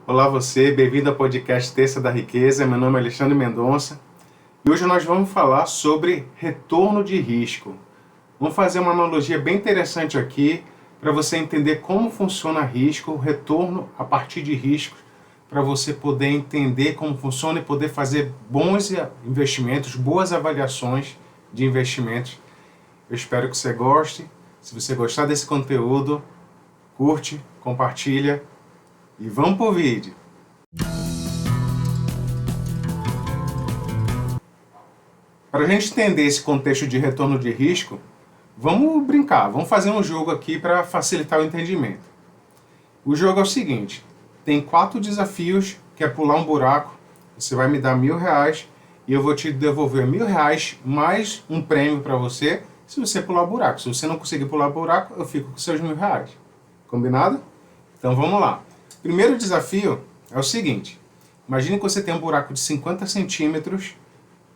Olá você, bem-vindo ao podcast Terça da Riqueza. Meu nome é Alexandre Mendonça e hoje nós vamos falar sobre retorno de risco. Vamos fazer uma analogia bem interessante aqui para você entender como funciona risco, retorno a partir de riscos, para você poder entender como funciona e poder fazer bons investimentos, boas avaliações de investimentos. Eu espero que você goste. Se você gostar desse conteúdo, curte, compartilha. E vamos pro vídeo. Para a gente entender esse contexto de retorno de risco, vamos brincar, vamos fazer um jogo aqui para facilitar o entendimento. O jogo é o seguinte, tem 4 desafios, que é pular um buraco, você vai me dar R$1.000 e eu vou te devolver R$1.000 mais um prêmio para você se você pular o buraco. Se você não conseguir pular o buraco, eu fico com seus R$1.000. Combinado? Então vamos lá. Primeiro desafio é o seguinte, imagine que você tem um buraco de 50 centímetros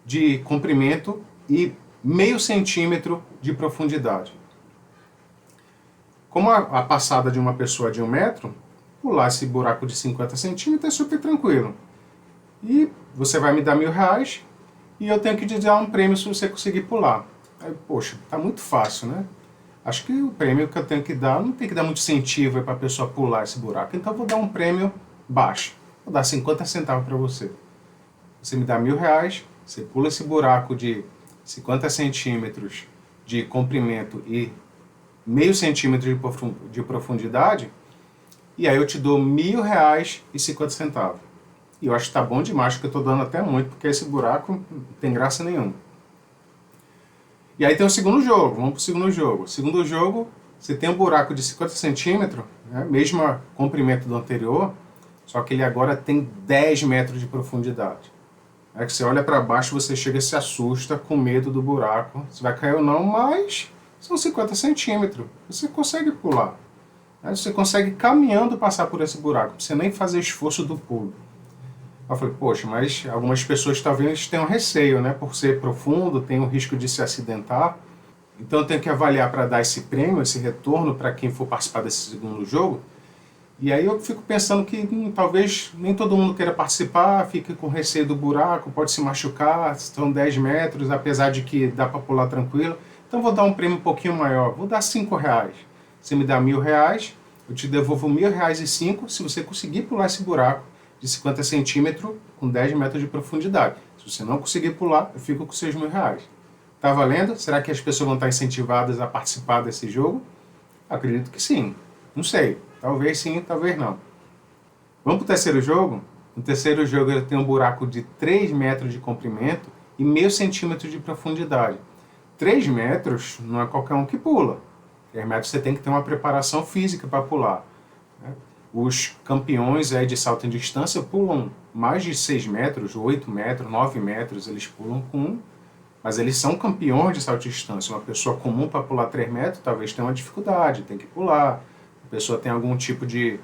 de comprimento e meio centímetro de profundidade. Como a passada de uma pessoa de 1 metro, pular esse buraco de 50 centímetros é super tranquilo. E você vai me dar R$1.000 e eu tenho que te dar um prêmio se você conseguir pular. Aí, poxa, tá muito fácil, né? Acho que o prêmio que eu tenho que dar, não tem que dar muito incentivo para a pessoa pular esse buraco. Então eu vou dar um prêmio baixo. Vou dar 50 centavos para você. Você me dá R$1.000, você pula esse buraco de 50 centímetros de comprimento e meio centímetro de profundidade, e aí eu te dou R$1.000,50. E eu acho que tá bom demais, que eu estou dando até muito, porque esse buraco não tem graça nenhuma. E aí tem o segundo jogo, vamos para o segundo jogo. O segundo jogo, você tem um buraco de 50 centímetros, né, mesmo comprimento do anterior, só que ele agora tem 10 metros de profundidade. É que você olha para baixo, você chega e se assusta com medo do buraco, se vai cair ou não, mas são 50 centímetros, você consegue pular. Né, você consegue caminhando passar por esse buraco, você nem fazer esforço do pulo. Eu falei, poxa, mas algumas pessoas talvez tenham receio, né? Por ser profundo, tem o risco de se acidentar. Então eu tenho que avaliar para dar esse prêmio, esse retorno para quem for participar desse segundo jogo. E aí eu fico pensando que talvez nem todo mundo queira participar, fique com receio do buraco, pode se machucar, são 10 metros, apesar de que dá para pular tranquilo. Então eu vou dar um prêmio um pouquinho maior, vou dar R$5. Você me dá R$1.000, eu te devolvo R$1.000,05 se você conseguir pular esse buraco de 50 centímetros com 10 metros de profundidade. Se você não conseguir pular, eu fico com seus R$1.000. Tá valendo? Será que as pessoas vão estar incentivadas a participar desse jogo? Acredito que sim. Não sei. Talvez sim, talvez não. Vamos para o terceiro jogo? No terceiro jogo ele tem um buraco de 3 metros de comprimento e meio centímetro de profundidade. 3 metros não é qualquer um que pula. 3 metros você tem que ter uma preparação física para pular. Os campeões aí de salto em distância pulam mais de 6 metros, 8 metros, 9 metros, eles pulam mas eles são campeões de salto em distância. Uma pessoa comum para pular 3 metros talvez tenha uma dificuldade, tem que pular. A pessoa tem algum tipo de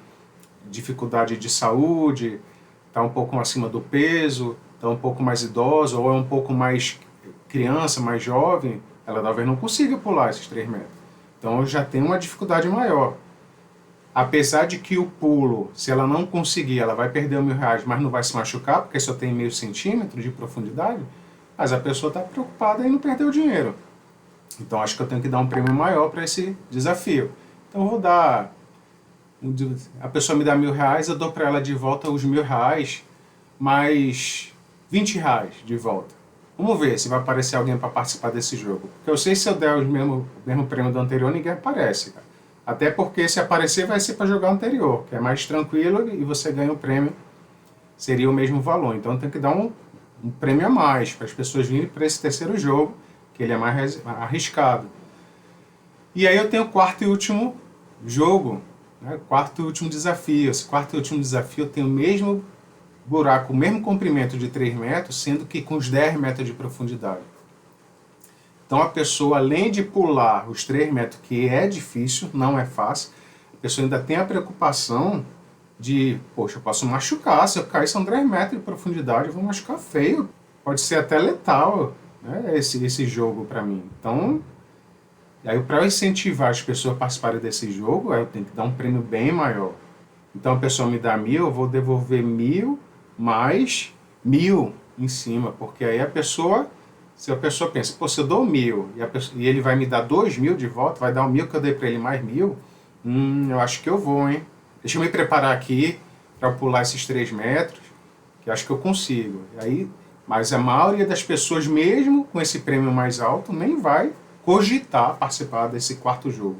dificuldade de saúde, está um pouco acima do peso, está um pouco mais idosa ou é um pouco mais criança, mais jovem, ela talvez não consiga pular esses 3 metros. Então já tem uma dificuldade maior. Apesar de que o pulo, se ela não conseguir, ela vai perder R$1.000, mas não vai se machucar, porque só tem meio centímetro de profundidade, mas a pessoa está preocupada em não perder o dinheiro. Então acho que eu tenho que dar um prêmio maior para esse desafio. Então eu vou dar, a pessoa me dá R$1.000, eu dou para ela de volta os R$1.000, mais R$20 de volta. Vamos ver se vai aparecer alguém para participar desse jogo. Porque eu sei que se eu der o mesmo prêmio do anterior, ninguém aparece, cara. Até porque se aparecer vai ser para jogar o anterior, que é mais tranquilo e você ganha o prêmio, seria o mesmo valor. Então tem que dar um prêmio a mais para as pessoas virem para esse terceiro jogo, que ele é mais arriscado. E aí eu tenho o quarto e último jogo, né? Quarto e último desafio. Esse quarto e último desafio eu tenho o mesmo buraco, o mesmo comprimento de 3 metros, sendo que com os 10 metros de profundidade. Então a pessoa, além de pular os 3 metros, que é difícil, não é fácil, a pessoa ainda tem a preocupação de, poxa, eu posso machucar, se eu cair são 3 metros de profundidade, eu vou machucar feio. Pode ser até letal, né, esse jogo para mim. Então, aí para eu incentivar as pessoas a participarem desse jogo, eu tenho que dar um prêmio bem maior. Então a pessoa me dá 1.000, eu vou devolver 1.000 mais 1.000 em cima, porque aí se a pessoa pensa, pô, se eu dou 1.000 e ele vai me dar 2.000 de volta, vai dar 1.000 que eu dei para ele mais 1.000, eu acho que eu vou, hein? Deixa eu me preparar aqui para pular esses 3 metros, que acho que eu consigo. E aí, mas a maioria das pessoas, mesmo com esse prêmio mais alto, nem vai cogitar participar desse quarto jogo.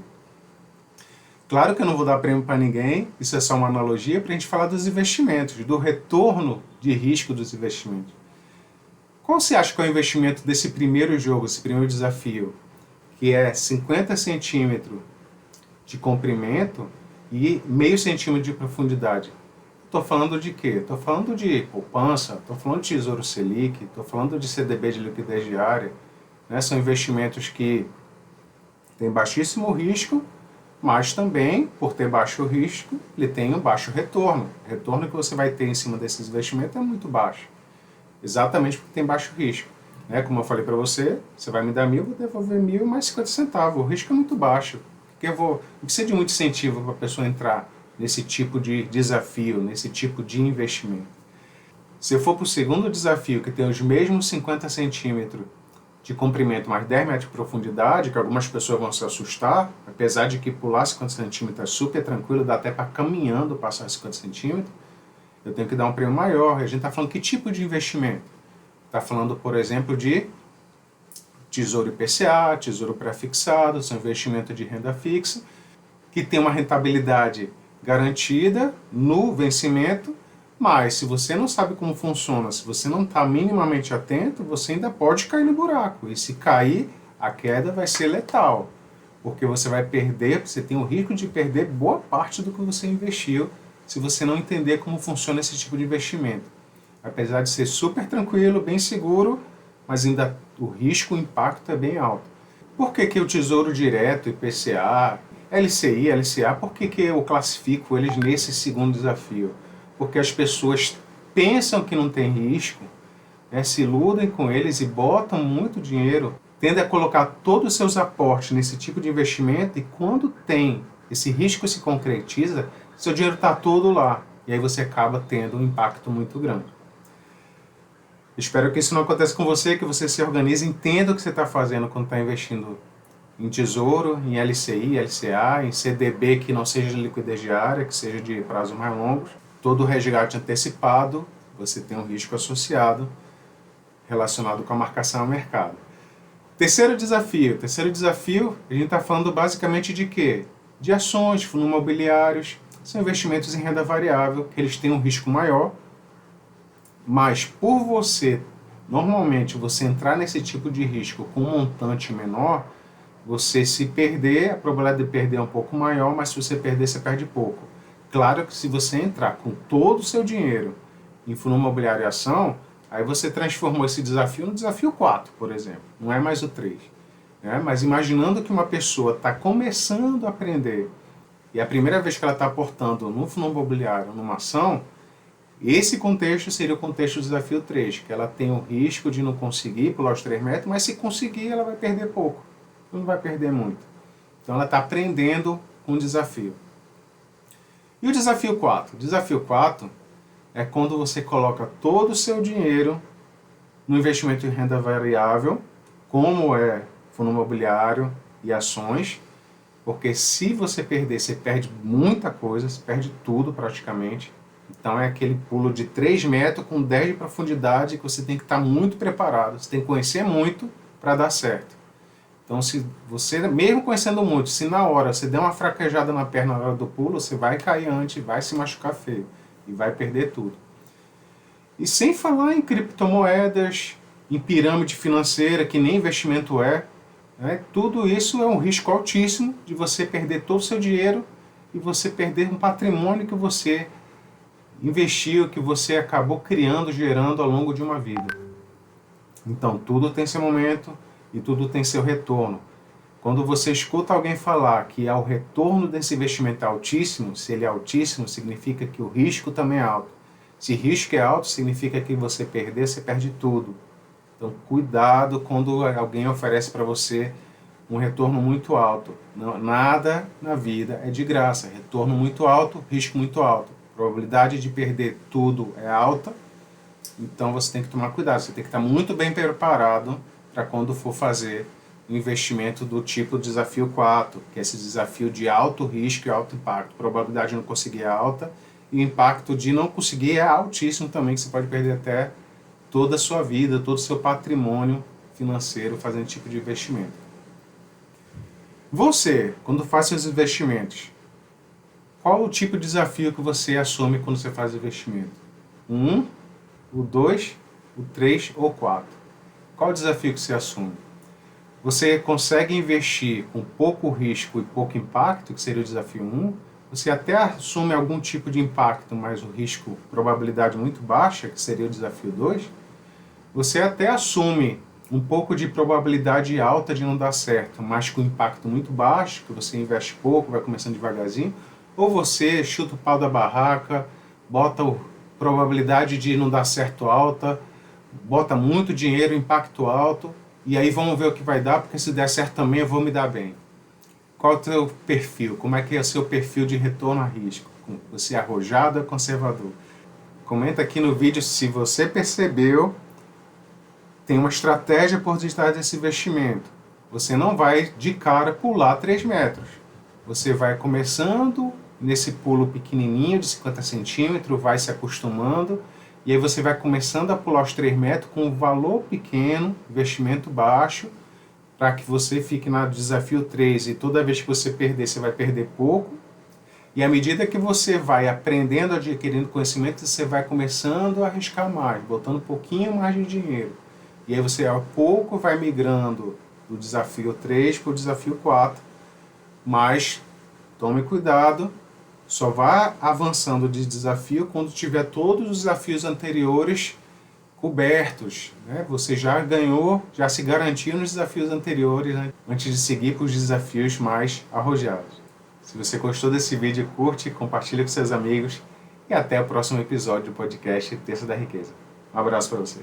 Claro que eu não vou dar prêmio para ninguém, isso é só uma analogia para a gente falar dos investimentos, do retorno de risco dos investimentos. Qual você acha que é o investimento desse primeiro jogo, esse primeiro desafio, que é 50 centímetros de comprimento e meio centímetro de profundidade? Estou falando de quê? Estou falando de poupança, estou falando de Tesouro Selic, estou falando de CDB de liquidez diária. Né? São investimentos que têm baixíssimo risco, mas também, por ter baixo risco, ele tem um baixo retorno. O retorno que você vai ter em cima desses investimentos é muito baixo. Exatamente porque tem baixo risco. Né? Como eu falei para você, você vai me dar 1.000, eu vou devolver 1.000 mais 50 centavos. O risco é muito baixo. Porque não precisa de muito incentivo para a pessoa entrar nesse tipo de desafio, nesse tipo de investimento. Se eu for para o segundo desafio, que tem os mesmos 50 centímetros de comprimento mais 10 metros de profundidade, que algumas pessoas vão se assustar, apesar de que pular 50 centímetros é super tranquilo, dá até para caminhando passar 50 centímetros, eu tenho que dar um prêmio maior. A gente está falando que tipo de investimento? Está falando, por exemplo, de tesouro IPCA, tesouro pré-fixado, são investimentos de renda fixa, que tem uma rentabilidade garantida no vencimento, mas se você não sabe como funciona, se você não está minimamente atento, você ainda pode cair no buraco. E se cair, a queda vai ser letal, porque você vai perder, você tem o risco de perder boa parte do que você investiu, se você não entender como funciona esse tipo de investimento. Apesar de ser super tranquilo, bem seguro, mas ainda o risco, o impacto é bem alto. Por que o Tesouro Direto, IPCA, LCI, LCA, por que eu classifico eles nesse segundo desafio? Porque as pessoas pensam que não tem risco, né, se iludem com eles e botam muito dinheiro, tendem a colocar todos os seus aportes nesse tipo de investimento e quando tem esse risco se concretiza, seu dinheiro está todo lá e aí você acaba tendo um impacto muito grande. Espero que isso não aconteça com você, que você se organize, entenda o que você está fazendo quando está investindo em tesouro, em LCI, LCA, em CDB que não seja de liquidez diária, que seja de prazos mais longos. Todo resgate antecipado, você tem um risco associado relacionado com a marcação ao mercado. Terceiro desafio, a gente está falando basicamente de quê? De ações, fundos imobiliários, são investimentos em renda variável, que eles têm um risco maior, mas por normalmente você entrar nesse tipo de risco com um montante menor, você se perder, a probabilidade de perder é um pouco maior, mas se você perder, você perde pouco. Claro que se você entrar com todo o seu dinheiro em fundo imobiliário e ação, aí você transformou esse desafio no desafio 4, por exemplo, não é mais o 3. Né? Mas imaginando que uma pessoa está começando a aprender e é a primeira vez que ela está aportando no fundo imobiliário, numa ação, esse contexto seria o contexto do desafio 3, que ela tem o risco de não conseguir pular os 3 metros, mas se conseguir ela vai perder pouco, não vai perder muito. Então ela está aprendendo com o desafio. E o desafio 4? O desafio 4 é quando você coloca todo o seu dinheiro no investimento em renda variável, como é fundo imobiliário e ações, porque se você perder, você perde muita coisa, você perde tudo praticamente. Então é aquele pulo de 3 metros com 10 de profundidade que você tem que estar muito preparado, você tem que conhecer muito para dar certo. Então se você, mesmo conhecendo muito, se na hora você der uma fraquejada na perna na hora do pulo, você vai cair antes, vai se machucar feio e vai perder tudo. E sem falar em criptomoedas, em pirâmide financeira, que nem investimento é, né? Tudo isso é um risco altíssimo de você perder todo o seu dinheiro e você perder um patrimônio que você investiu, que você acabou criando, gerando ao longo de uma vida. Então, tudo tem seu momento e tudo tem seu retorno. Quando você escuta alguém falar que o retorno desse investimento é altíssimo, se ele é altíssimo, significa que o risco também é alto. Se risco é alto, significa que você perder, você perde tudo. Então, cuidado quando alguém oferece para você um retorno muito alto. Nada na vida é de graça. Retorno muito alto, risco muito alto. Probabilidade de perder tudo é alta, então você tem que tomar cuidado. Você tem que estar muito bem preparado para quando for fazer um investimento do tipo desafio 4, que é esse desafio de alto risco e alto impacto. A probabilidade de não conseguir é alta e o impacto de não conseguir é altíssimo também, que você pode perder até toda a sua vida, todo o seu patrimônio financeiro fazendo esse tipo de investimento. Você, quando faz seus investimentos, qual o tipo de desafio que você assume quando você faz investimento? O 1, o 2, o 3 ou o 4? Qual o desafio que você assume? Você consegue investir com pouco risco e pouco impacto, que seria o desafio 1? Você até assume algum tipo de impacto, mas o risco, probabilidade muito baixa, que seria o desafio 2? Você até assume um pouco de probabilidade alta de não dar certo, mas com impacto muito baixo, que você investe pouco, vai começando devagarzinho, ou você chuta o pau da barraca, bota a probabilidade de não dar certo alta, bota muito dinheiro, impacto alto, e aí vamos ver o que vai dar, porque se der certo também eu vou me dar bem. Qual é o teu perfil? Como é que é o seu perfil de retorno a risco? Você é arrojado ou conservador? Comenta aqui no vídeo se você percebeu. Tem uma estratégia por detrás desse investimento. Você não vai de cara pular 3 metros. Você vai começando nesse pulo pequenininho de 50 centímetros, vai se acostumando, e aí você vai começando a pular os 3 metros com um valor pequeno, investimento baixo, para que você fique no desafio 3 e toda vez que você perder, você vai perder pouco. E à medida que você vai aprendendo, adquirindo conhecimento, você vai começando a arriscar mais, botando um pouquinho mais de dinheiro. E aí você, ao pouco, vai migrando do desafio 3 para o desafio 4. Mas tome cuidado, só vá avançando de desafio quando tiver todos os desafios anteriores cobertos, né? Você já ganhou, já se garantiu nos desafios anteriores, né? Antes de seguir para os desafios mais arrojados. Se você gostou desse vídeo, curte, compartilha com seus amigos e até o próximo episódio do podcast Terça da Riqueza. Um abraço para você.